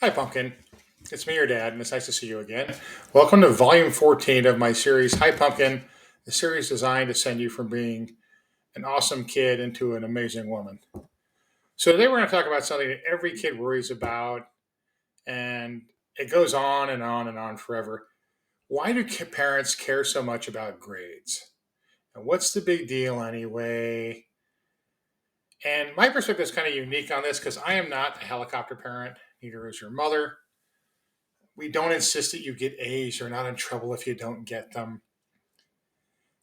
Hi, Pumpkin. It's me, your dad, and it's nice to see you again. Welcome to Volume 14 of my series, Hi, Pumpkin, a series designed to send you from being an awesome kid into an amazing woman. So, today we're going to talk about something that every kid worries about, and it goes on and on and on forever. Why do parents care so much about grades? And what's the big deal anyway? And my perspective is kind of unique on this because I am not a helicopter parent, neither is your mother. We don't insist that you get A's. You're not in trouble if you don't get them.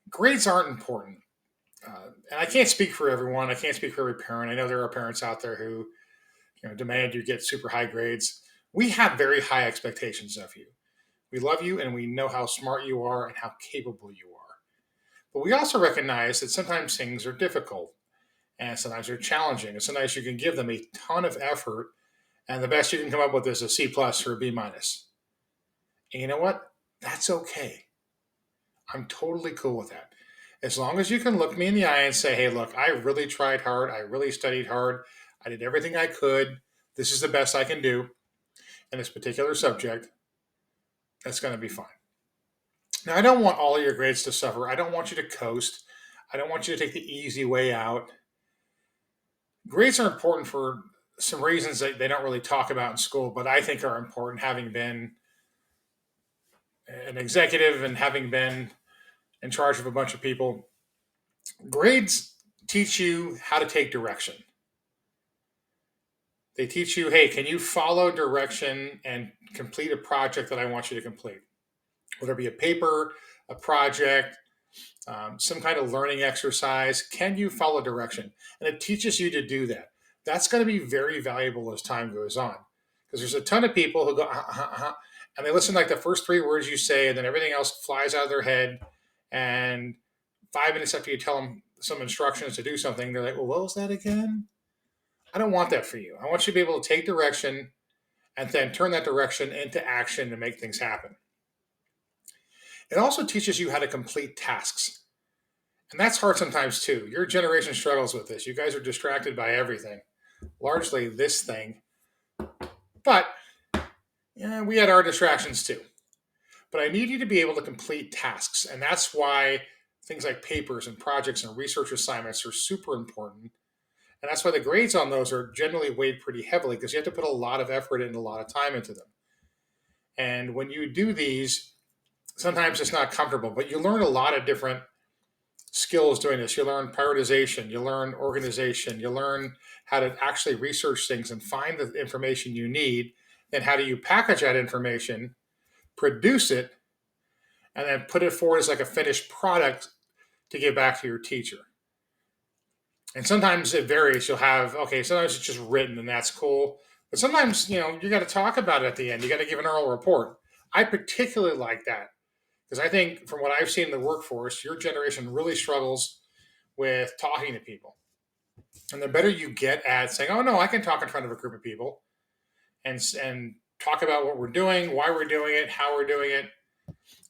Grades aren't important. And I can't speak for everyone. I can't speak for every parent. I know there are parents out there who demand you get super high grades. We have very high expectations of you. We love you and we know how smart you are and how capable you are. But we also recognize that sometimes things are difficult and sometimes they're challenging. And sometimes you can give them a ton of effort and the best you can come up with is a C plus or a B minus. And you know what? That's okay. I'm totally cool with that. As long as you can look me in the eye and say, hey, look, I really tried hard. I really studied hard. I did everything I could. This is the best I can do in this particular subject. That's going to be fine. Now, I don't want all of your grades to suffer. I don't want you to coast. I don't want you to take the easy way out. Grades are important for some reasons that they don't really talk about in school, but I think are important having been an executive and having been in charge of a bunch of people. Grades teach you how to take direction. They teach you, hey, can you follow direction and complete a project that I want you to complete? Whether it be a paper, a project, some kind of learning exercise, can you follow direction? And it teaches you to do that. That's going to be very valuable as time goes on. Because there's a ton of people who go, and they listen like the first three words you say, and then everything else flies out of their head. And 5 minutes after you tell them some instructions to do something, they're like, well, what was that again? I don't want that for you. I want you to be able to take direction and then turn that direction into action to make things happen. It also teaches you how to complete tasks. And that's hard sometimes too. Your generation struggles with this. You guys are distracted by everything, largely this thing. But yeah, we had our distractions too. But I need you to be able to complete tasks. And that's why things like papers and projects and research assignments are super important. And that's why the grades on those are generally weighed pretty heavily because you have to put a lot of effort and a lot of time into them. And when you do these, sometimes it's not comfortable, but you learn a lot of different skills doing this. You learn prioritization, you learn organization, you learn how to actually research things and find the information you need. Then how do you package that information, produce it, and then put it forward as like a finished product to give back to your teacher. And sometimes it varies. You'll have, okay, sometimes it's just written and that's cool. But sometimes, you got to talk about it at the end. You got to give an oral report. I particularly like that because I think from what I've seen in the workforce, your generation really struggles with talking to people. And the better you get at saying, "Oh no, I can talk in front of a group of people and talk about what we're doing, why we're doing it, how we're doing it,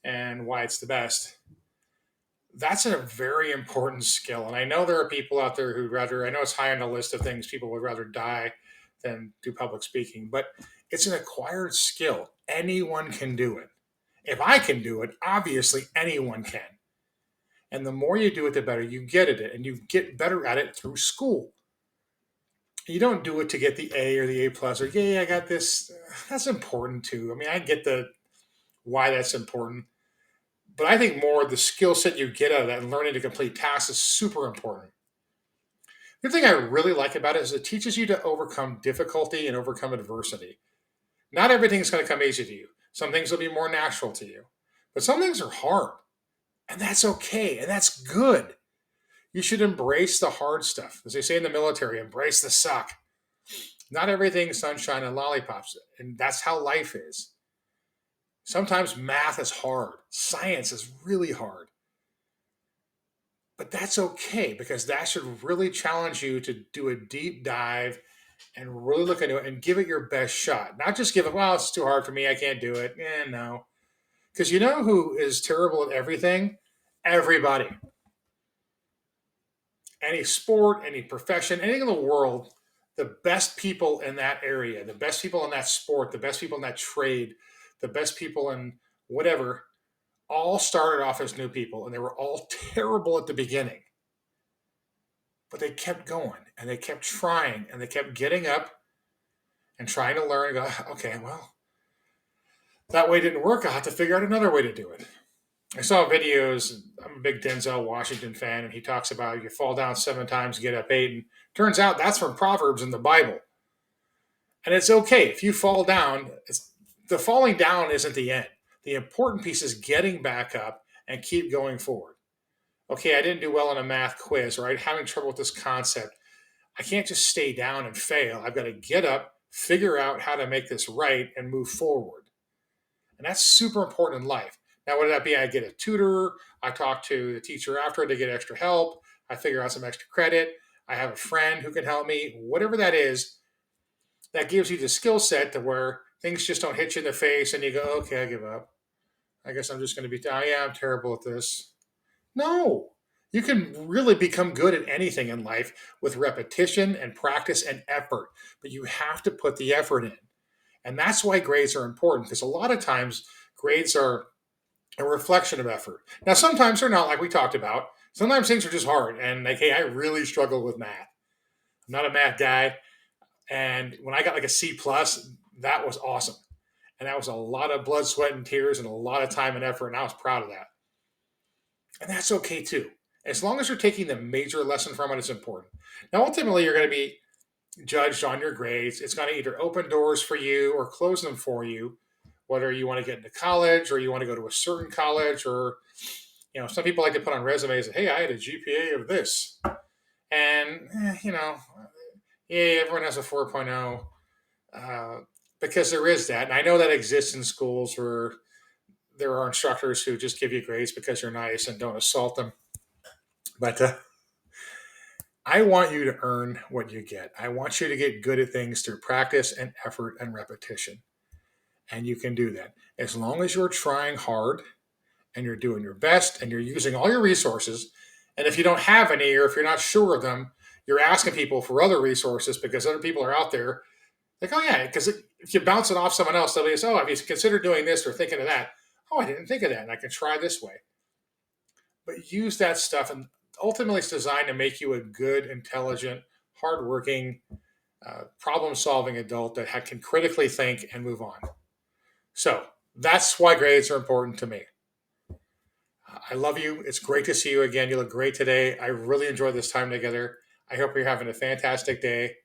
and why it's the best." That's a very important skill. And I know there are people out there who'd rather, I know it's high on the list of things people would rather die than do public speaking, but it's an acquired skill. Anyone can do it. If I can do it, obviously anyone can. And the more you do it, the better you get at it. And you get better at it through school. You don't do it to get the A or the A plus or, yay, I got this. That's important too. I mean, I get the why that's important. But I think more the skill set you get out of that and learning to complete tasks is super important. The thing I really like about it is it teaches you to overcome difficulty and overcome adversity. Not everything's going to come easy to you. Some things will be more natural to you, but some things are hard, and that's okay, and that's good. You should embrace the hard stuff. As they say in the military, embrace the suck. Not everything's sunshine and lollipops, and that's how life is. Sometimes math is hard, science is really hard. But that's okay because that should really challenge you to do a deep dive and really look into it and give it your best shot. Not just give it, well, it's too hard for me. I can't do it. No. Because you know who is terrible at everything? Everybody. Any sport, any profession, anything in the world, The best people in that area, the best people in that sport, the best people in that trade, the best people in whatever, all started off as new people and they were all terrible at the beginning. But they kept going and they kept trying and they kept getting up and trying to learn and go, okay, well, that way didn't work. I'll have to figure out another way to do it. I saw videos. I'm a big Denzel Washington fan, and he talks about you fall down 7 times, get up 8. And turns out that's from Proverbs in the Bible. And it's okay if you fall down. The falling down isn't the end. The important piece is getting back up and keep going forward. Okay, I didn't do well on a math quiz, or I'm having trouble with this concept. I can't just stay down and fail. I've got to get up, figure out how to make this right, and move forward. And that's super important in life. Now, whether that be I get a tutor, I talk to the teacher after to get extra help, I figure out some extra credit, I have a friend who can help me, whatever that is, that gives you the skill set to where things just don't hit you in the face and you go, okay, I give up. I guess I'm just going to be, oh, yeah, I'm terrible at this. No, you can really become good at anything in life with repetition and practice and effort, but you have to put the effort in. And that's why grades are important because a lot of times grades are a reflection of effort. Now, sometimes they're not, like we talked about. Sometimes things are just hard. And like, hey, I really struggle with math. I'm not a math guy. And when I got like a C plus, that was awesome. And that was a lot of blood, sweat, and tears and a lot of time and effort. And I was proud of that. And that's okay too. As long as you're taking the major lesson from it, it's important. Now, ultimately, you're going to be judged on your grades. It's going to either open doors for you or close them for you, whether you want to get into college or you want to go to a certain college, or some people like to put on resumes, hey, I had a GPA of this. And, yeah, everyone has a 4.0 because there is that. And I know that exists in schools where there are instructors who just give you grades because you're nice and don't assault them. But I want you to earn what you get. I want you to get good at things through practice and effort and repetition. And you can do that. As long as you're trying hard and you're doing your best and you're using all your resources. And if you don't have any, or if you're not sure of them, you're asking people for other resources because other people are out there. Like, oh, yeah, because if you bounce it off someone else, they'll be, oh, have you considered doing this or thinking of that? Oh, I didn't think of that. And I can try this way. But use that stuff. And ultimately, it's designed to make you a good, intelligent, hardworking, problem solving adult that can critically think and move on. So that's why grades are important to me. I love you. It's great to see you again. You look great today. I really enjoyed this time together. I hope you're having a fantastic day.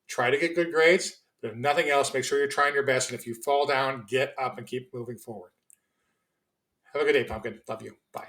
Try to get good grades, but if nothing else, make sure you're trying your best. And if you fall down, get up and keep moving forward. Have a good day, Pumpkin. Love you. Bye.